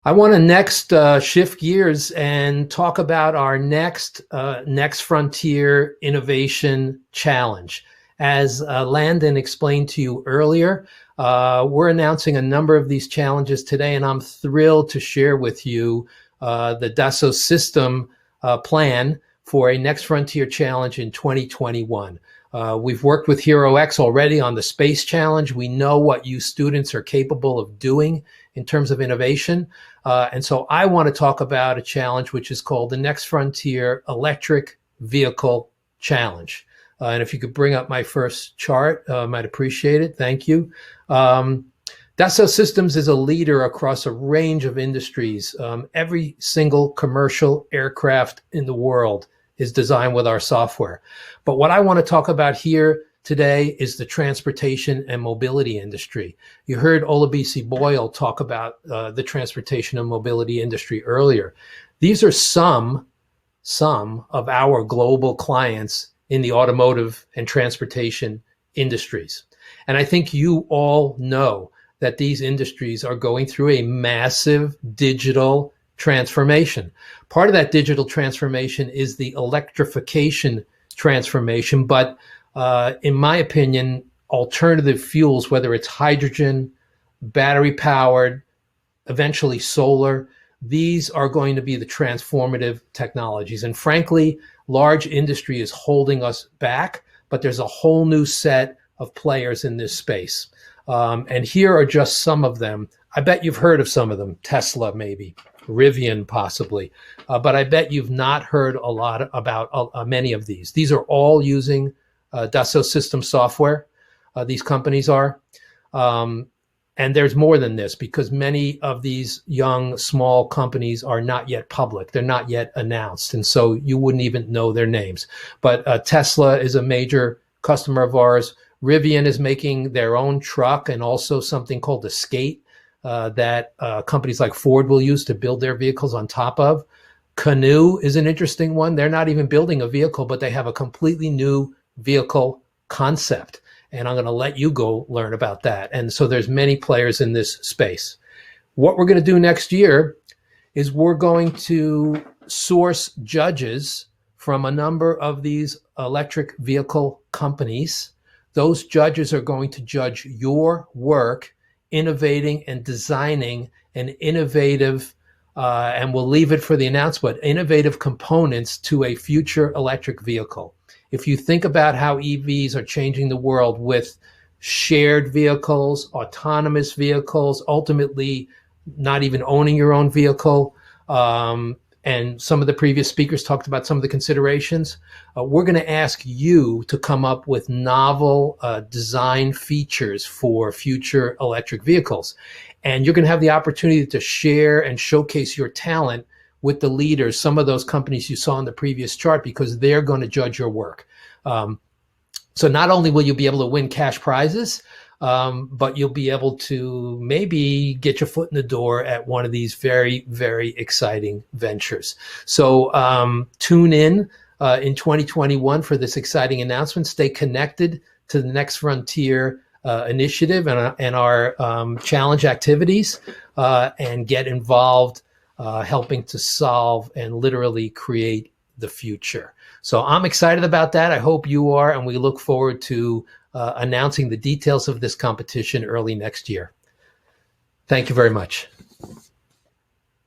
I want to next shift gears and talk about our next frontier innovation challenge. As Landon explained to you earlier, we're announcing a number of these challenges today, and I'm thrilled to share with you the Dassault system plan for a next frontier challenge in 2021. We've worked with HeroX already on the space challenge. We know what you students are capable of doing in terms of innovation. And so I want to talk about a challenge which is called the Next Frontier Electric Vehicle Challenge. And if you could bring up my first chart, I might appreciate it. Thank you. Dassault Systems is a leader across a range of industries. Every single commercial aircraft in the world is designed with our software. But what I want to talk about here today is the transportation and mobility industry. You heard Olabisi Boyle talk about the transportation and mobility industry earlier. These are some of our global clients in the automotive and transportation industries. And I think you all know that these industries are going through a massive digital transformation. Part of that digital transformation is the electrification transformation, but in my opinion, alternative fuels, whether it's hydrogen, battery powered, eventually solar, these are going to be the transformative technologies. And frankly, large industry is holding us back, but there's a whole new set of players in this space. And here are just some of them. I bet you've heard of some of them. Tesla, maybe. Rivian, possibly. But I bet you've not heard a lot about many of these. These are all using Dassault system software. These companies are. And there's more than this because many of these young, small companies are not yet public. They're not yet announced. And so you wouldn't even know their names. But Tesla is a major customer of ours. Rivian is making their own truck and also something called the Skate that companies like Ford will use to build their vehicles on top of. Canoo is an interesting one. They're not even building a vehicle, but they have a completely new vehicle concept. And I'm going to let you go learn about that. And so there's many players in this space. What we're going to do next year is we're going to source judges from a number of these electric vehicle companies. Those judges are going to judge your work innovating and designing an innovative, and we'll leave it for the announcement, innovative components to a future electric vehicle. If you think about how EVs are changing the world with shared vehicles, autonomous vehicles, ultimately not even owning your own vehicle, and some of the previous speakers talked about some of the considerations, we're going to ask you to come up with novel design features for future electric vehicles. And you're going to have the opportunity to share and showcase your talent with the leaders, some of those companies you saw in the previous chart, because they're going to judge your work. So not only will you be able to win cash prizes, but you'll be able to maybe get your foot in the door at one of these very, very exciting ventures. So tune in 2021 for this exciting announcement. Stay connected to the Next Frontier initiative and our challenge activities and get involved helping to solve and literally create the future. So I'm excited about that. I hope you are, and we look forward to announcing the details of this competition early next year. Thank you very much.